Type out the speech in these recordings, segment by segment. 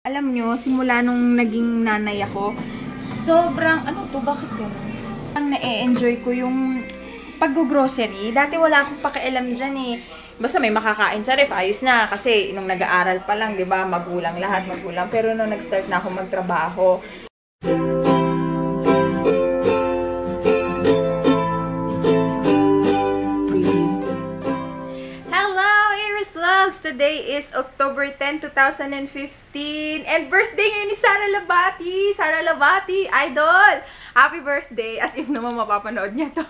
Alam nyo, simula nung naging nanay ako, sobrang, ano to, bakit gano'n? Ang na-enjoy ko yung pag-grocery. Dati wala akong pakialam dyan eh. Basta may makakain sa ref, ayos na. Kasi nung nag-aaral pa lang, di ba, magulang lahat, magulang. Pero nung nag-start na ako magtrabaho, today is October 10, 2015. And birthday ngayon ni Sara Labati. Sara Labati, idol! Happy birthday! As if naman mapapanood niya to.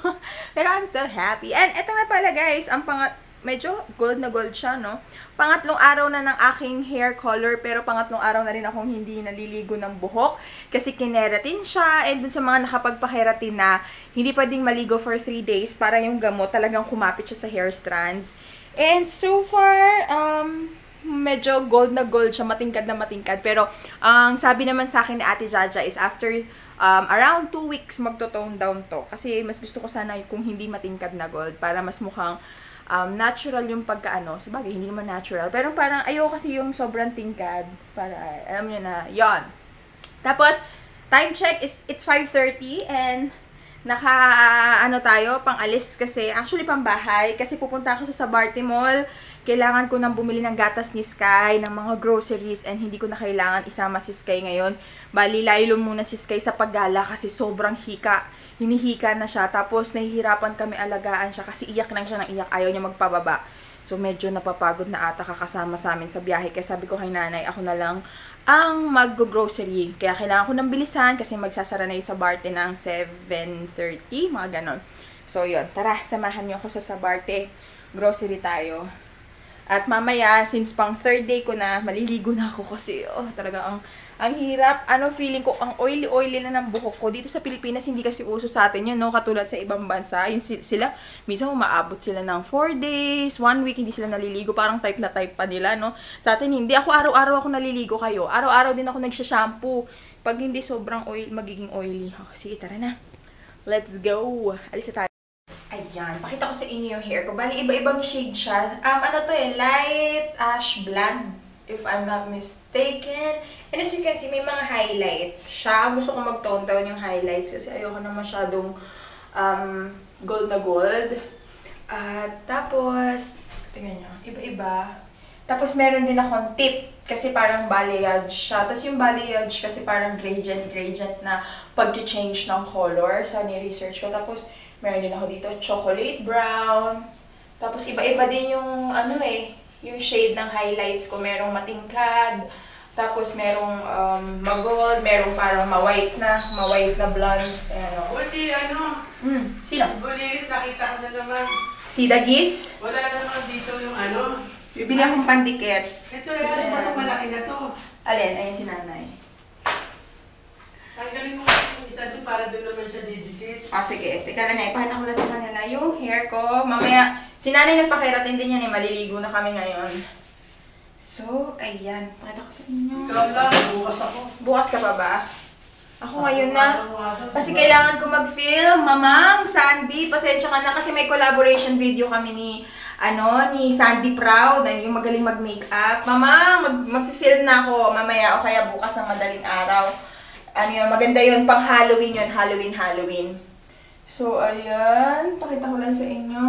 Pero I'm so happy. And eto na pala guys, ang medyo gold na gold siya, no? Pangatlong araw na ng aking hair color, pero pangatlong araw na rin akong hindi naliligo ng buhok. Kasi kineratin siya. And dun sa mga nakapagpakeratin na hindi pwedeng maligo for 3 days para yung gamot talagang kumapit siya sa hair strands. And so far, medyo gold na gold siya, matingkad na matingkad. Pero, ang sabi naman sa akin ni Ate Jaja is after around 2 weeks magto-tone down to. Kasi mas gusto ko sana kung hindi matingkad na gold para mas mukhang natural yung pagkaano. Sabagay, hindi naman natural. Pero parang ayoko kasi yung sobrang tingkad. Para, alam nyo na, yon. Tapos, time check is, it's 5:30 and ano tayo, pang-alis kasi, actually pang-bahay, kasi pupunta ako sa Sabarte Mall. Kailangan ko nang bumili ng gatas ni Sky, ng mga groceries, and hindi ko na kailangan isama si Sky ngayon. Bali, laylo muna si Sky sa paggala kasi sobrang hika. Hinihika na siya, tapos nahihirapan kami alagaan siya kasi iyak lang siya ng iyak, ayaw niya magpababa. So, medyo napapagod na ata kakasama sa amin sa biyahe. Kaya sabi ko kay nanay, ako na lang ang mag-grocery. Kaya kailangan ko ng bilisan kasi magsasara na yung Sabarte ng 7:30, mga ganon. So, yun. Tara, samahan niyo ako sa Sabarte. Grocery tayo. At mamaya, since pang 3rd day ko na, maliligo na ako kasi, talaga ang hirap. Feeling ko, ang oily-oily na ng buhok ko. Dito sa Pilipinas, hindi kasi uso sa atin yun, no? Katulad sa ibang bansa. Yung sila, minsan umaabot sila ng 4 days, 1 week, hindi sila naliligo. Parang type na type pa nila, no? Sa atin, hindi. Ako, araw-araw ako naliligo kayo. Araw-araw din ako nagsha-shampoo. Pag hindi sobrang magiging oily. Sige, tara na. Let's go. Alis na tayo. Ayan, pakita ko sa inyo yung hair ko. Bali, iba-ibang shade siya. Ano to light ash blonde, if I'm not mistaken. And as you can see, may mga highlights siya. Gusto ko mag-tone down yung highlights kasi ayoko na masyadong gold na gold. Tapos, tingnan nyo, iba-iba. Tapos, meron din akong tip kasi parang balayage siya. Tapos, yung balayage kasi parang gradient na pag-change ng color sa ni-research ko. Tapos, meron din ako dito, chocolate brown. Tapos, iba-iba din yung, yung shade ng highlights ko. Merong matingkad. Tapos, merong mag-gold. Merong parang ma-white na blonde. Ayan o. Sino? Bulilit, nakita ko na naman. Si Dagis? Wala naman dito yung Bibili akong pandikit. Ito yung malaki na to. Alin? Ayan si nanay. Tanggalin mo yung isa doon para doon naman siya didikit. Sige. Teka lang nga, ipahata ko lang sa kanila yung hair ko. Mamaya, si nanay nagpakeratin din yan eh. Maliligo na kami ngayon. So, ayan. Pakita ko sa inyo. Ikaw lang, bukas ako. Bukas ka pa ba? Ako ngayon na. Kasi kailangan ko mag-film. Mamang, Sandy, pasensya ka na kasi may collaboration video kami ni Sandy Proud, yung magaling mag-makeup. Mamang, mag-film na ako mamaya o kaya bukas ng madaling araw. Maganda yun, pang Halloween yun, Halloween. So, ayan, pakita ko lang sa inyo.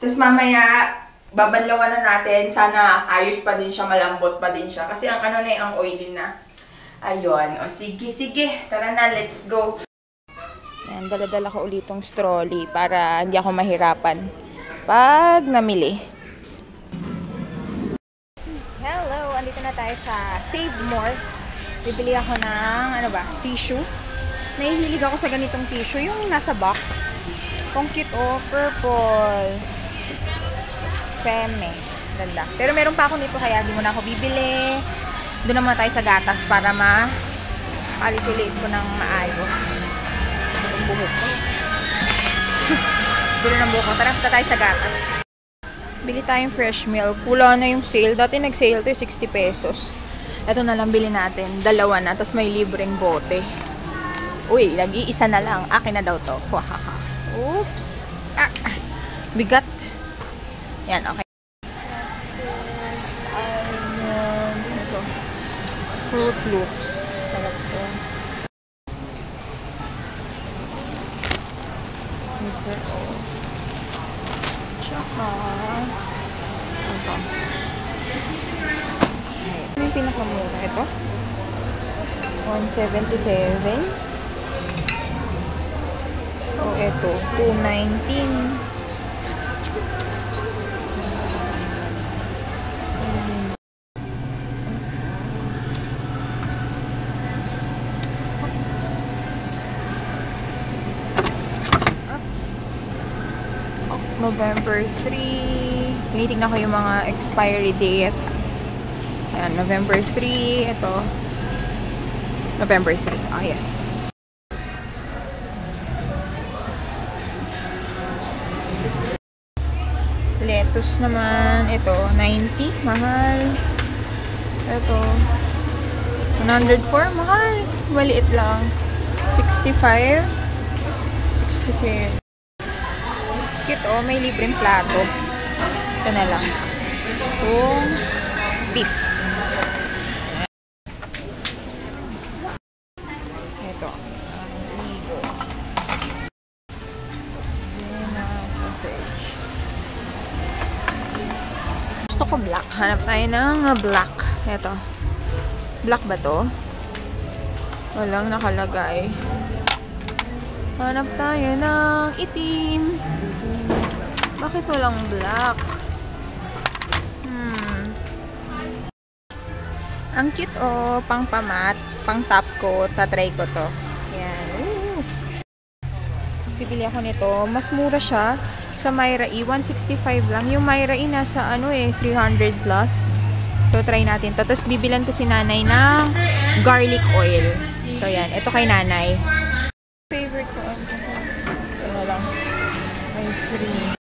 Tapos mamaya, babanlawan na natin, sana ayos pa din siya, malambot pa din siya. Kasi ang ang oily na. Ayun, sige, tara na, let's go. Ayan, dala-dala ko ulit tong trolley para hindi ako mahirapan pag namili. Hello, andito na tayo sa Save More. Bibili ako ng, tissue. Nahihilig ako sa ganitong tissue, yung nasa box. Kung cute, purple. Femme. Ganda. Pero meron pa ako nito, kaya di mo na ako bibili. Doon naman tayo sa gatas para ma-calculate ko ng maayos. Yung buhok ko. Doon ng buhok ko. Tara, punta tayo sa gatas. Bili tayong fresh milk. Kulang na yung sale. Dati nag-sale to 60 pesos. Ito na lang bili natin. Dalawa na. Tapos may libreng bote. Uy, nag-iisa na lang. Akin na daw to. Oops. Bigat. Yan, okay. Fruit Loops. Sarap to. Super Oats. Tsaka ito. Ano yung pinakamura? Ito? 177. O ito, 219. November 3. Tinitignan ko yung mga expiry date. Ayan, November 3. Ito. November 3. Ah, yes. Lettuce naman. Ito, 90. Mahal. Ito. 104. Mahal. Maliit lang. 65. 67. Cute, oh. May libreng plato. Ito na lang. Itong beef. Ito. Ligo. Vienna sausage. Gusto ko black. Hanap tayo ng black. Ito. Black ba to? Walang nakalagay. Hanap tayo ng itim. Bakit walang black? Ang cute, oh. Pang pamat. Pang top coat. Tatry ko to. Yan. Ooh. Bibili ako nito. Mas mura siya sa Myra E. 165 lang. Yung Myra E nasa 300 plus. So, try natin to. Tapos, bibilan ko si nanay ng garlic oil. So, yan. Ito kay nanay. Favorite ko. Ito na lang. May free.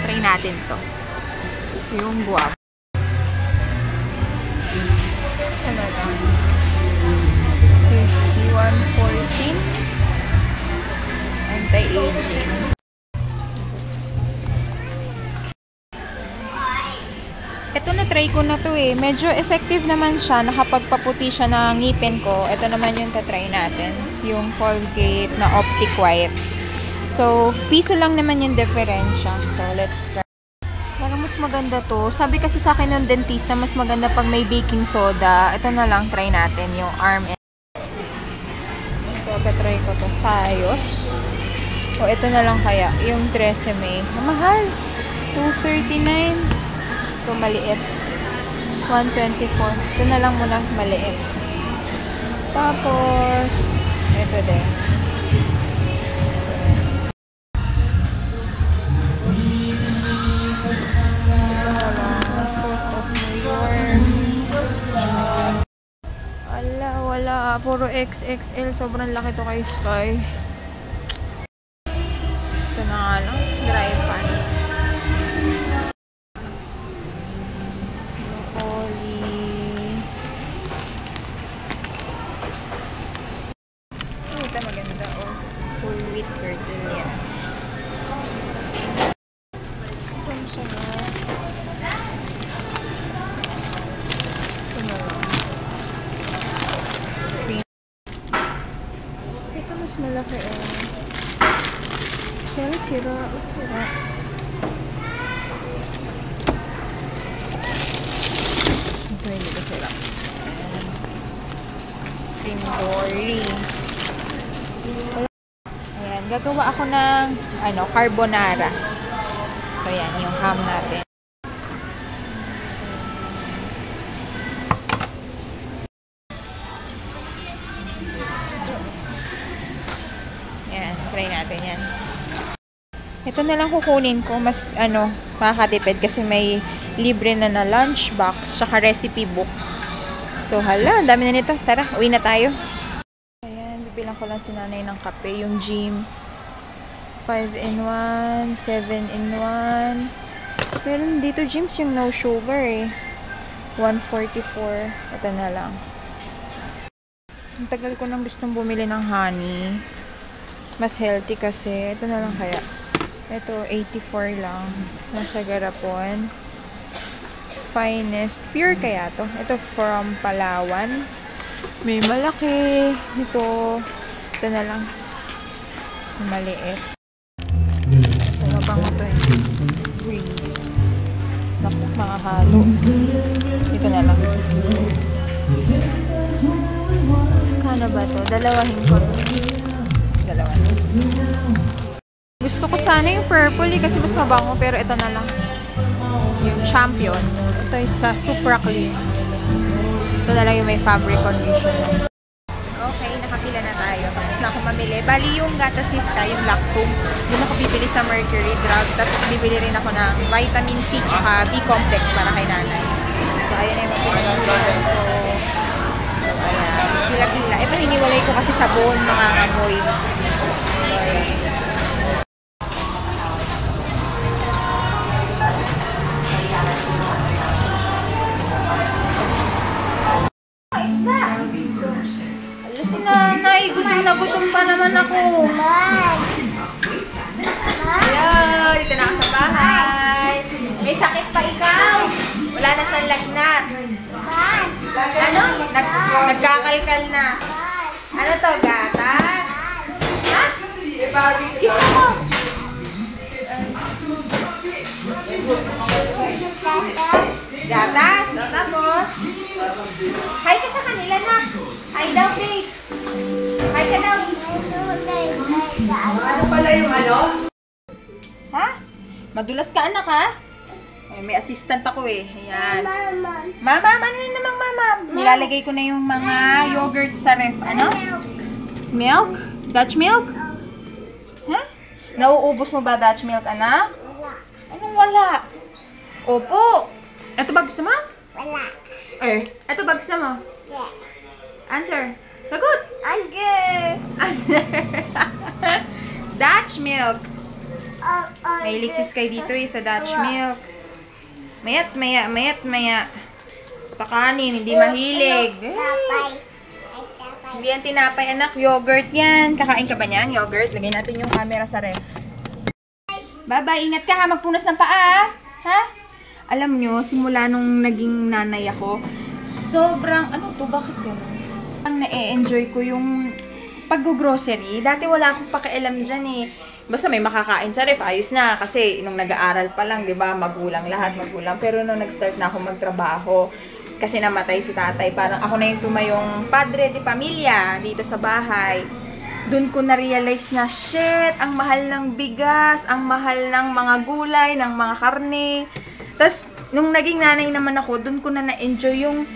Try natin to. Yung guwap. Ano lang? 5114. Anti-aging. Ito na-try ko na to eh. Medyo effective naman siya. Nakapagpaputi siya ng ngipin ko. Ito naman yung tatry natin. Yung Colgate na Optic White. So, piso lang naman yung diferensya. So, let's try. Parang mas maganda to. Sabi kasi sa akin ng dentista, mas maganda pag may baking soda. Ito na lang, try natin. Yung arm and... Ito, try ko to. Sayos. O, ito na lang kaya. Yung Tresemme. Mahal. 239. Ito, maliit. 124. Ito na lang muna, maliit. Tapos, ito din. Wala. Puro XXL. Sobrang laki to kay Sky. Ito na nga lang. Dry pants. Broccoli. Ito maganda. Oh. Full wheat tortillas. Ito masarap. Ito na lang. Mas malaki oh. Kaya sira. Ba't sira? Ito hindi ko sira. Cream dory. Ayan. Gagawa ako ng carbonara. So yan. Yung ham natin. Try natin yan. Ito na lang kukunin ko. Mas, makakatipid kasi may libre na lunchbox tsaka recipe book. So, hala. Ang dami na nito. Tara, uwi na tayo. Ayan, bibilang ko lang si nanay ng kape. Yung James. 5-in-1, 7-in-1. Meron dito, James, yung no sugar eh. 144. Ito na lang. Ang tagal ko nang gustong bumili ng honey. Mas healthy kasi. Ito na lang kaya. Ito, 84 lang. Nasa garapon. Finest. Pure kaya to? Ito from Palawan. May malaki. Ito na lang. Maliit. So, mabango to eh. Freeze. Naku, makahalo. Ito na lang. Kano ba to? Dalawahin ko. Dalawa. Gusto ko sana yung purple kasi mas mabango, pero ito na lang. Yung Champion. Ito yung sa Supra Clean. Ito na lang yung may fabric conditioner. Okay, nakapila na tayo. Tapos na ako mamili. Bali yung gatas ni Sky, yung Lactum. Doon ako bibili sa Mercury Drug. Tapos bibili rin ako ng vitamin C tsaka B-complex para kay nanay. So, ayan na yung pinili ko. So, ayan. Pila-pila. Ito hiniwalay ko kasi sabon, mga amoy. So, ayan. Gutom pa naman ako. Ayan, dito na ako sa bahay. May sakit pa ikaw. Wala na siyang lagnat. Ano? Nagkakalkal na. Ano to? Gatas? Ha? Kiss mo. Gatas? Tapos? Hi ka sa kanila na. Hi daw, babe. Hi ka daw. Ano pala yung ano? Ha? Madulas ka, anak, ha? Ay, may assistant ako eh. Ayan. Mama, ano na namang mama? Nilalagay ko na yung mga yogurt sa ref. Ano? Milk? Dutch milk? Ha? Nauubos mo ba Dutch milk, anak? Anong wala? Opo. Ito ba gusto mo? Wala. Eh, ito ba gusto mo? Yeah. Answer. Sagot. Under. Dutch milk. May iligsis kayo dito eh sa Dutch milk. Mayat maya. Sa kanin, hindi mahilig. Hindi yan tinapay, anak. Yogurt yan. Kakain ka ba niyan? Yogurt. Lagay natin yung camera sa ref. Bye-bye. Ingat ka ha. Magpunas ng paa. Ha? Alam nyo, simula nung naging nanay ako, sobrang, ano to? Bakit gano'n? Ang na-enjoy ko yung pag-grocery. Dati wala akong pakialam dyan eh. Basta may makakain sa ref, ayos na. Kasi nung nag-aaral pa lang, di ba, magulang lahat, magulang. Pero nung nag-start na ako magtrabaho, kasi namatay si tatay, parang ako na yung tumayong padre de pamilya dito sa bahay. Doon ko na-realize na, shit, ang mahal ng bigas, ang mahal ng mga gulay, ng mga karne. Tapos, nung naging nanay naman ako, doon ko na na-enjoy yung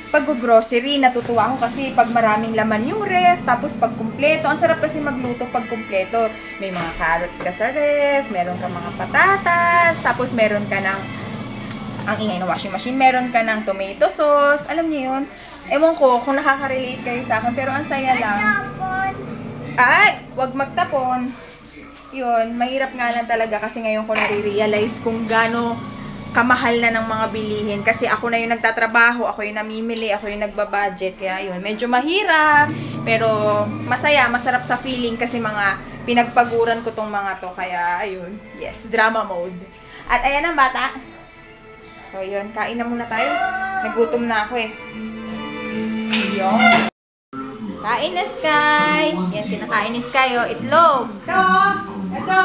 pag-grocery. Natutuwa ako kasi pag maraming laman yung ref, tapos pag kumpleto. Ang sarap kasi magluto pag kumpleto. May mga carrots ka sa ref, meron ka mga patatas, tapos meron ka ng, ang ingay ng washing machine, meron ka ng tomato sauce. Alam niyo yun? Ewan ko kung nakaka-relate kayo sa akin, pero ang saya lang. Ay, wag magtapon. Yun, mahirap nga lang talaga kasi ngayon ko nare-realize kung gaano kamahal na ng mga bilihin. Kasi ako na yung nagtatrabaho, ako yung namimili, ako yung nagbabudget. Kaya yun, medyo mahirap. Pero masaya, masarap sa feeling kasi mga pinagpaguran ko tong mga to. Kaya ayun, yes, drama mode. At ayan ang bata. So yun, kain na muna tayo. Nagutom na ako eh. Yun. Kain na, Sky. Yan, kinakain ni Sky, oh. Itlog. Ito.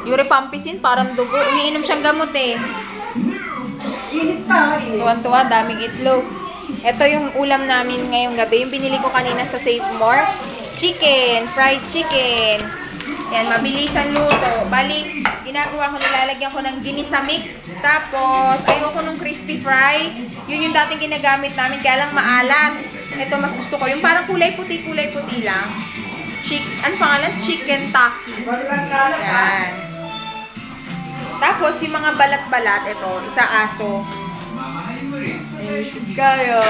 Yuri pampisin, parang dugo. Umiinom siyang gamot eh. Init pa. Tuwan-tuwa, daming itlog. Ito yung ulam namin ngayong gabi. Yung binili ko kanina sa Save More. Chicken, fried chicken. Yan, mabilisan luto. Bali, ginagawa ko, nilalagyan ko ng ginisa mix. Tapos, ayoko nung crispy fry. Yun yung dating ginagamit namin, kaya lang maalat. Ito, mas gusto ko. Yung parang kulay puti lang. Ano pangalan? Chicken taki. Yan. Tapos, yung mga balat-balat, ito, isa aso. Ayos kayo.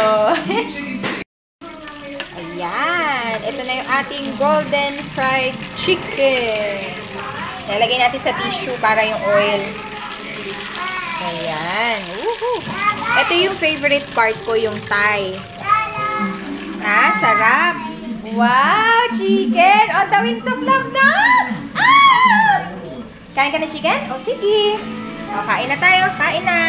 Ayan. Ito na yung ating golden fried chicken. Nalagay natin sa tissue para yung oil. Ayan. Woohoo! Ito yung favorite part ko, yung thigh. Ah, sarap. Wow, chicken! On the wings of love na! Ah! Kain ka na chicken? O, sige. O, kain na tayo. Kain na!